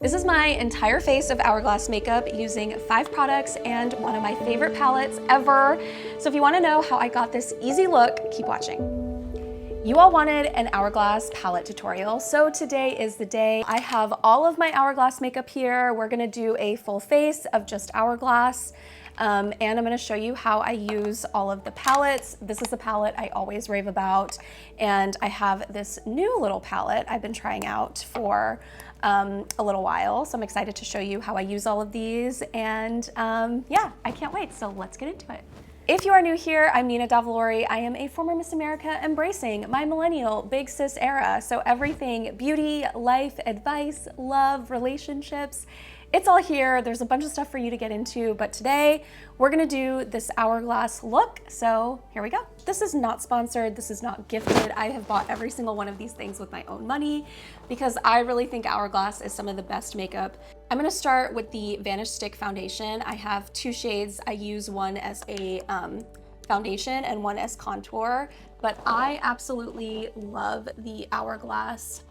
This is my entire face of Hourglass makeup using 5 products and one of my favorite palettes ever. So if you want to know how I got this easy look, keep watching. You all wanted an Hourglass palette tutorial, so today is the day. I have all of my Hourglass makeup here. We're gonna do a full face of just Hourglass, and I'm gonna show you how I use all of the palettes. This is the palette I always rave about, and I have this new little palette I've been trying out for a little while, so I'm excited to show you how I use all of these, and yeah, I can't wait, so let's get into it. If you are new here, I'm Nina Davallori. I am a former Miss America embracing my millennial big sis era. So everything beauty, life, advice, love, relationships, it's all here. There's a bunch of stuff for you to get into, but today we're gonna do this Hourglass look. So here we go. This is not sponsored. This is not gifted. I have bought every single one of these things with my own money because I really think Hourglass is some of the best makeup. I'm gonna start with the Vanish Stick foundation. I have 2 shades. I use one as a foundation and one as contour, but I absolutely love the Hourglass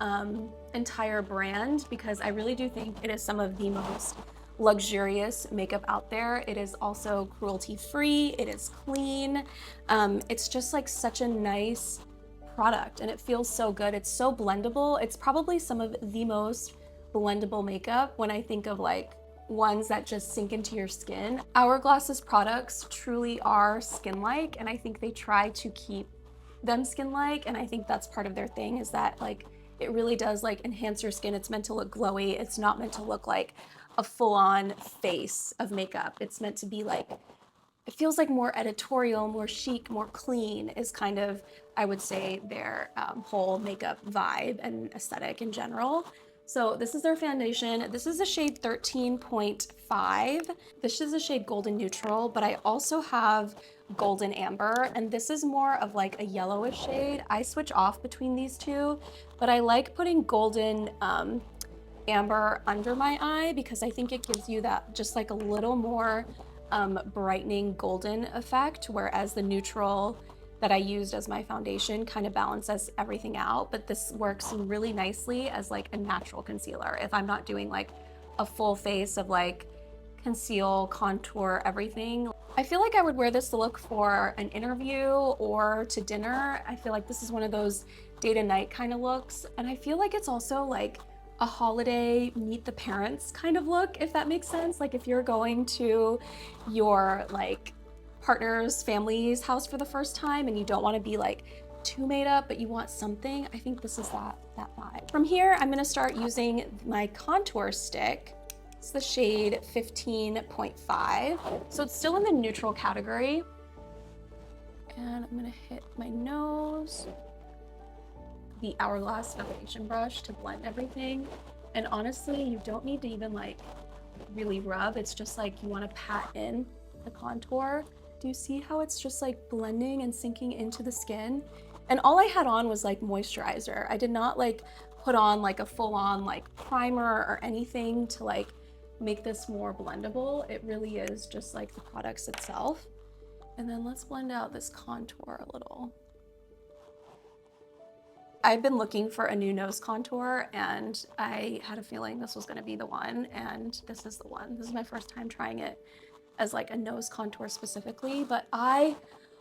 entire brand because I really do think it is some of the most luxurious makeup out there. It is also cruelty-free, it is clean. It's just like such a nice product and it feels so good. It's so blendable. It's probably some of the most blendable makeup when I think of like ones that just sink into your skin. Hourglass's products truly are skin-like, and I think they try to keep them skin-like, and I think that's part of their thing, is that like it really does like enhance your skin. It's meant to look glowy. It's not meant to look like a full-on face of makeup. It's meant to be like, it feels like more editorial, more chic, more clean is kind of, I would say, their whole makeup vibe and aesthetic in general. So this is their foundation. This is a shade 13.5. This is a shade Golden Neutral, but I also have Golden Amber, and this is more of like a yellowish shade. I switch off between these two, but I like putting Golden Amber under my eye because I think it gives you that just like a little more brightening golden effect, whereas the neutral that I used as my foundation kind of balances everything out, but this works really nicely as like a natural concealer if I'm not doing like a full face of like conceal, contour, everything. I feel like I would wear this look for an interview or to dinner. I feel like this is one of those day to night kind of looks, and I feel like it's also like a holiday meet the parents kind of look, if that makes sense. Like if you're going to your like partner's family's house for the first time and you don't want to be like too made up, but you want something, I think this is that vibe. From here, I'm gonna start using my contour stick. It's the shade 15.5. So it's still in the neutral category. And I'm gonna hit my nose, the Hourglass foundation brush to blend everything. And honestly, you don't need to even like really rub. It's just like you wanna pat in the contour. Do you see how it's just like blending and sinking into the skin? And all I had on was like moisturizer. I did not like put on like a full-on like primer or anything to like make this more blendable. It really is just like the products itself. And then let's blend out this contour a little. I've been looking for a new nose contour and I had a feeling this was gonna be the one, and this is the one. This is my first time trying it as like a nose contour specifically, but I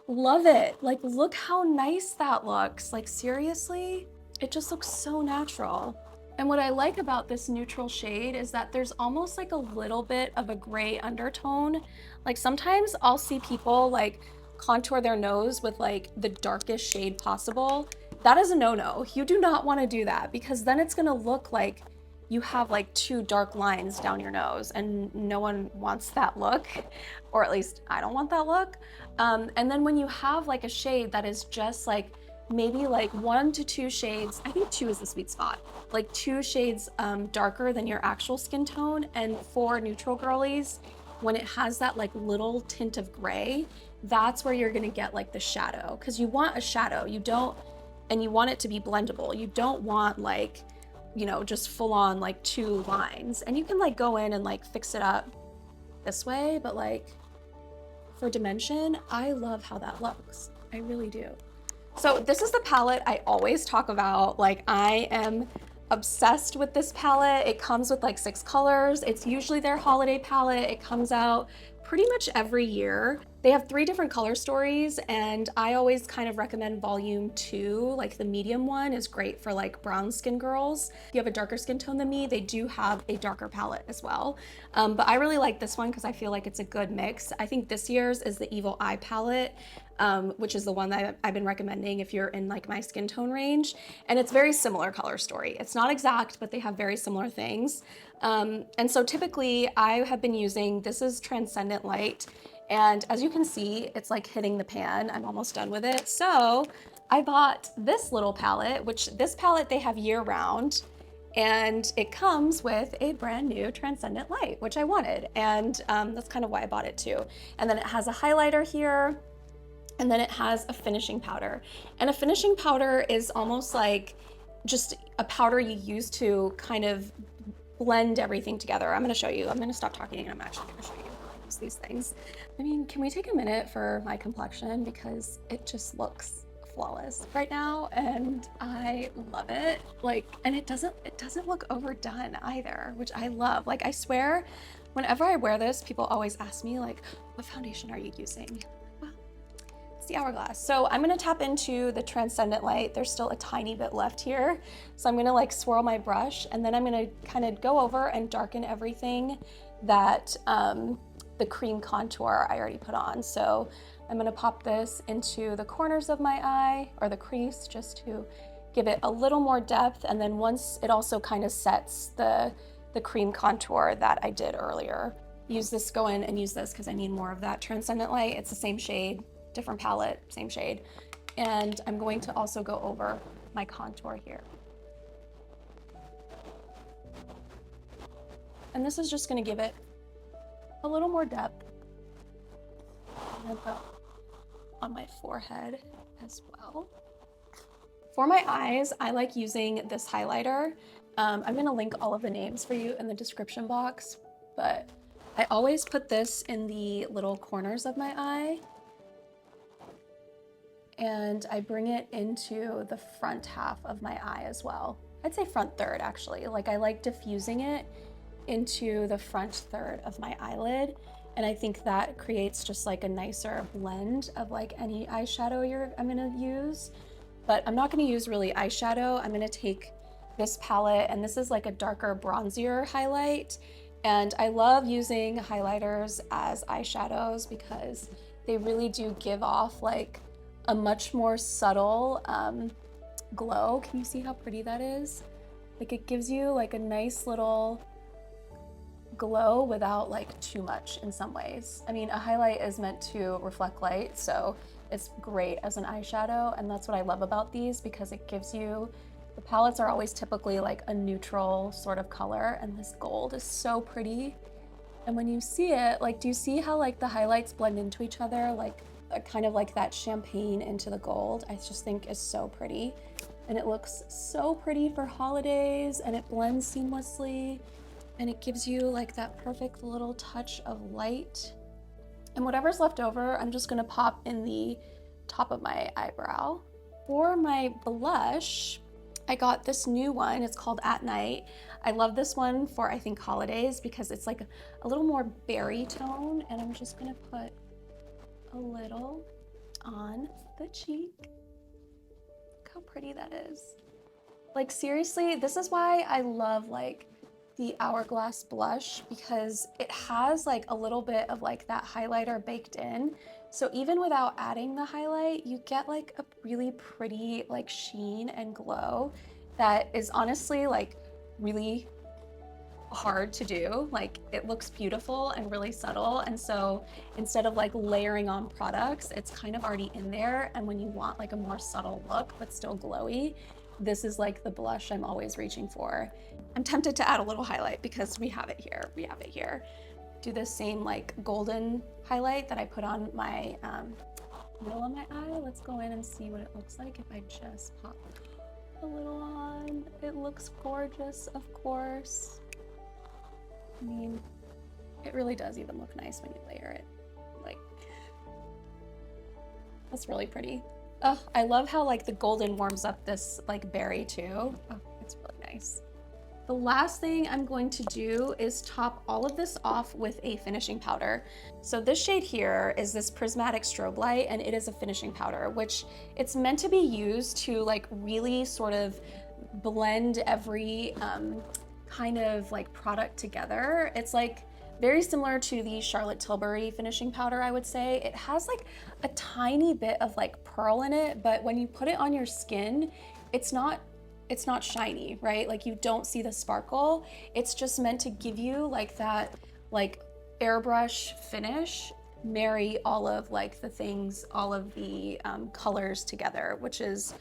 love it. Like, look how nice that looks. Like, seriously, it just looks so natural. And what I like about this neutral shade is that there's almost like a little bit of a gray undertone. Like sometimes I'll see people like contour their nose with like the darkest shade possible. That is a no-no. You do not want to do that because then it's gonna look like you have like 2 dark lines down your nose, and no one wants that look, or at least I don't want that look. And then when you have like a shade that is just like maybe like 1 to 2 shades, I think 2 is the sweet spot, like 2 shades darker than your actual skin tone, and for neutral girlies, when it has that like little tint of gray, that's where you're gonna get like the shadow, because you want a shadow, you don't, and you want it to be blendable. You don't want like, you know, just full on like 2 lines. And you can like go in and like fix it up this way, but like for dimension, I love how that looks. I really do. So this is the palette I always talk about. Like I am obsessed with this palette. It comes with like 6 colors. It's usually their holiday palette. It comes out pretty much every year. They have 3 different color stories, and I always kind of recommend volume 2, like the medium one is great for like brown skin girls. If you have a darker skin tone than me, they do have a darker palette as well. But I really like this one because I feel like it's a good mix. I think this year's is the Evil Eye palette, which is the one that I've been recommending if you're in like my skin tone range. And it's very similar color story. It's not exact, but they have very similar things. And so typically I have been using, this is Transcendent Light. And as you can see, it's like hitting the pan. I'm almost done with it. So I bought this little palette, which this palette they have year round. And it comes with a brand new Transcendent Light, which I wanted. And that's kind of why I bought it too. And then it has a highlighter here. And then it has a finishing powder. And a finishing powder is almost like just a powder you use to kind of blend everything together. I'm gonna show you. I'm gonna stop talking and I'm actually gonna show you how I use these things. I mean, can we take a minute for my complexion because it just looks flawless right now and I love it. Like, and it doesn't look overdone either, which I love. Like, I swear, whenever I wear this, people always ask me like, what foundation are you using? The Hourglass. So I'm gonna tap into the Transcendent Light. There's still a tiny bit left here. So I'm gonna like swirl my brush and then I'm gonna kind of go over and darken everything that the cream contour I already put on. So I'm gonna pop this into the corners of my eye or the crease just to give it a little more depth. And then once it also kind of sets the cream contour that I did earlier. Go in and use this because I need more of that Transcendent Light. It's the same shade, different palette, same shade. And I'm going to also go over my contour here. And this is just gonna give it a little more depth. And on my forehead as well. For my eyes, I like using this highlighter. I'm gonna link all of the names for you in the description box, but I always put this in the little corners of my eye. And I bring it into the front half of my eye as well. I'd say front third actually. Like I like diffusing it into the front third of my eyelid. And I think that creates just like a nicer blend of like any eyeshadow I'm gonna use. But I'm not gonna use really eyeshadow. I'm gonna take this palette and this is like a darker bronzier highlight. And I love using highlighters as eyeshadows because they really do give off like a much more subtle glow. Can you see how pretty that is? Like it gives you like a nice little glow without like too much in some ways. I mean, a highlight is meant to reflect light, so it's great as an eyeshadow, and that's what I love about these because it gives you, the palettes are always typically like a neutral sort of color, and this gold is so pretty. And when you see it, like, do you see how like the highlights blend into each other? Like kind of like that champagne into the gold, I just think is so pretty. And it looks so pretty for holidays and it blends seamlessly and it gives you like that perfect little touch of light. And whatever's left over, I'm just gonna pop in the top of my eyebrow. For my blush, I got this new one, it's called At Night. I love this one for I think holidays because it's like a little more berry tone, and I'm just gonna put a little on the cheek. Look how pretty that is. Like seriously, this is why I love like the Hourglass blush because it has like a little bit of like that highlighter baked in. So even without adding the highlight, you get like a really pretty like sheen and glow that is honestly like really hard to do. Like it looks beautiful and really subtle, and so instead of like layering on products, it's kind of already in there. And when you want like a more subtle look but still glowy, this is like the blush I'm always reaching for. I'm tempted to add a little highlight because we have it here. Do this same like golden highlight that I put on my middle of my eye. Let's go in and see what it looks like if I just pop a little on. It looks gorgeous, of course. I mean, it really does even look nice when you layer it. Like, that's really pretty. Oh, I love how like the golden warms up this like berry too. Oh, it's really nice. The last thing I'm going to do is top all of this off with a finishing powder. So this shade here is this Prismatic Strobe Light, and it is a finishing powder, which it's meant to be used to like really sort of blend every kind of like product together. It's like very similar to the Charlotte Tilbury finishing powder, I would say. It has like a tiny bit of like pearl in it, but when you put it on your skin, it's not shiny, right? Like you don't see the sparkle. It's just meant to give you like that like airbrush finish, marry all of like the things, all of the colors together, which is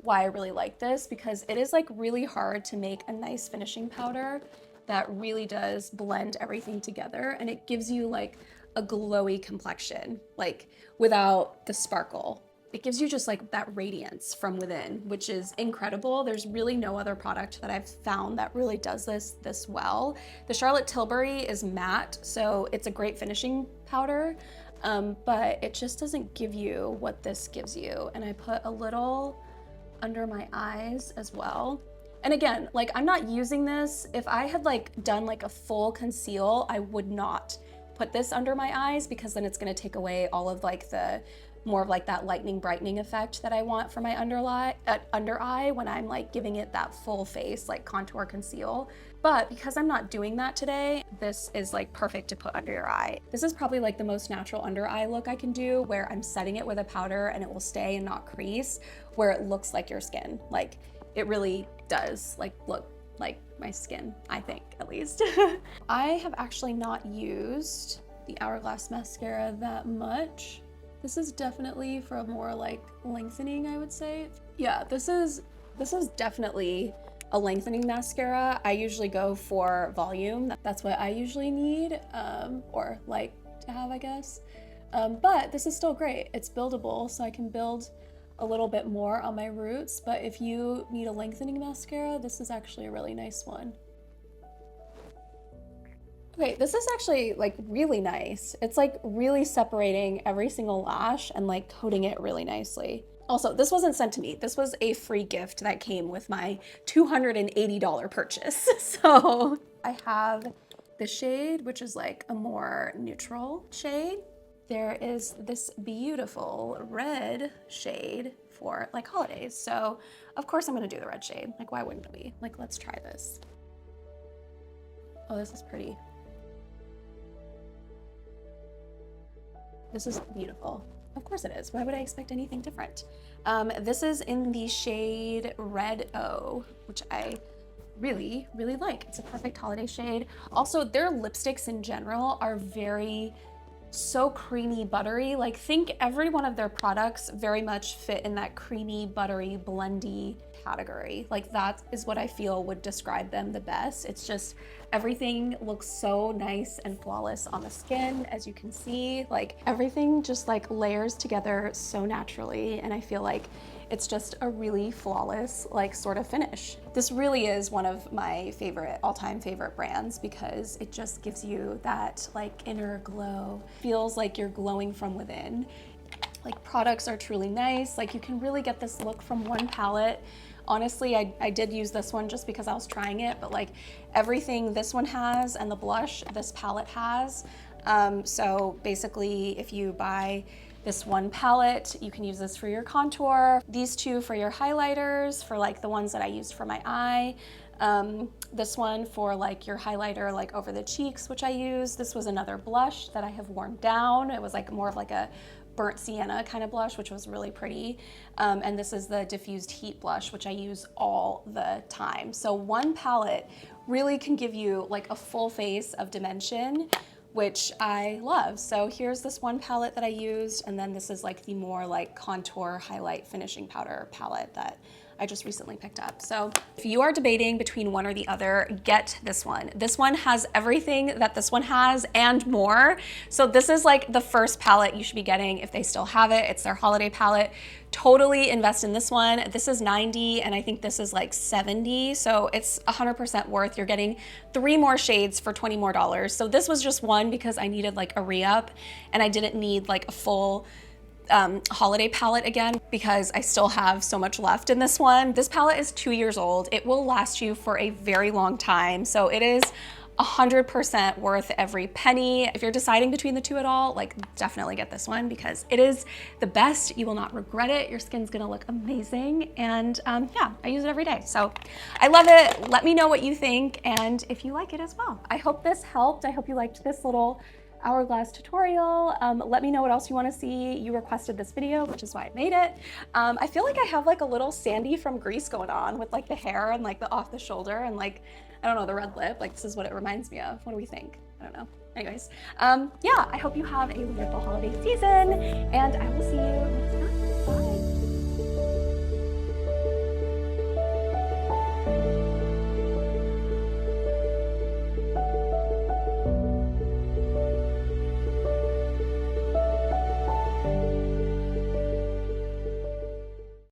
why I really like this, because it is like really hard to make a nice finishing powder that really does blend everything together, and it gives you like a glowy complexion, like without the sparkle. It gives you just like that radiance from within, which is incredible. There's really no other product that I've found that really does this well. The Charlotte Tilbury is matte, so it's a great finishing powder, but it just doesn't give you what this gives you. And I put a little under my eyes as well. And again, like I'm not using this. If I had like done like a full conceal, I would not put this under my eyes, because then it's gonna take away all of like the more of like that lightening brightening effect that I want for my under eye when I'm like giving it that full face like contour conceal. But because I'm not doing that today, this is like perfect to put under your eye. This is probably like the most natural under eye look I can do, where I'm setting it with a powder and it will stay and not crease, where it looks like your skin. Like it really does like look like my skin, I think, at least. I have actually not used the Hourglass mascara that much. This is definitely for a more like lengthening, I would say. Yeah, this is definitely a lengthening mascara. I usually go for volume. That's what I usually need, or like to have, I guess. But this is still great. It's buildable, so I can build a little bit more on my roots. But if you need a lengthening mascara, this is actually a really nice one. Okay, this is actually like really nice. It's like really separating every single lash and like coating it really nicely. Also, this wasn't sent to me. This was a free gift that came with my $280 purchase. So I have the shade, which is like a more neutral shade. There is this beautiful red shade for like holidays. So of course I'm gonna do the red shade. Like why wouldn't we? Like let's try this. Oh, this is pretty. This is beautiful. Of course it is. Why would I expect anything different? This is in the shade Red O, which I really, really like. It's a perfect holiday shade. Also, their lipsticks in general are so creamy, buttery. Like think every one of their products very much fit in that creamy, buttery, blendy category. Like that is what I feel would describe them the best. It's just everything looks so nice and flawless on the skin, as you can see. Like everything just like layers together so naturally, and I feel like it's just a really flawless like sort of finish. This really is one of my all-time favorite brands, because it just gives you that like inner glow. Feels like you're glowing from within. Like products are truly nice. Like you can really get this look from one palette. Honestly, I did use this one just because I was trying it, but like everything this one has and the blush this palette has. So basically if you buy this one palette, you can use this for your contour, these two for your highlighters, for like the ones that I used for my eye, this one for like your highlighter like over the cheeks, which I use. This was another blush that I have worn down. It was like more of like a burnt sienna kind of blush, which was really pretty. And this is the diffused heat blush, which I use all the time. So one palette really can give you like a full face of dimension, which I love. So here's this one palette that I used, and then this is like the more like contour highlight finishing powder palette that I just recently picked up. So if you are debating between one or the other, get this one. This one has everything that this one has and more. So this is like the first palette you should be getting if they still have it. It's their holiday palette. Totally invest in this one. This is $90 and I think this is like $70. So it's 100% worth. You're getting 3 more shades for $20 more. So this was just one because I needed like a re-up and I didn't need like a full holiday palette again because I still have so much left in this one. This palette is 2 years old. It will last you for a very long time. So it is 100% worth every penny. If you're deciding between the two at all, like definitely get this one because it is the best. You will not regret it. Your skin's gonna look amazing. And yeah, I use it every day. So I love it. Let me know what you think and if you like it as well. I hope this helped. I hope you liked this little Hourglass tutorial. Let me know what else you want to see. You requested this video, which is why I made it. I feel like I have like a little Sandy from Grease going on with like the hair and like the off the shoulder and like, I don't know, the red lip. Like this is what it reminds me of. What do we think? I don't know. Anyways, yeah, I hope you have a wonderful holiday season and I will see you next time.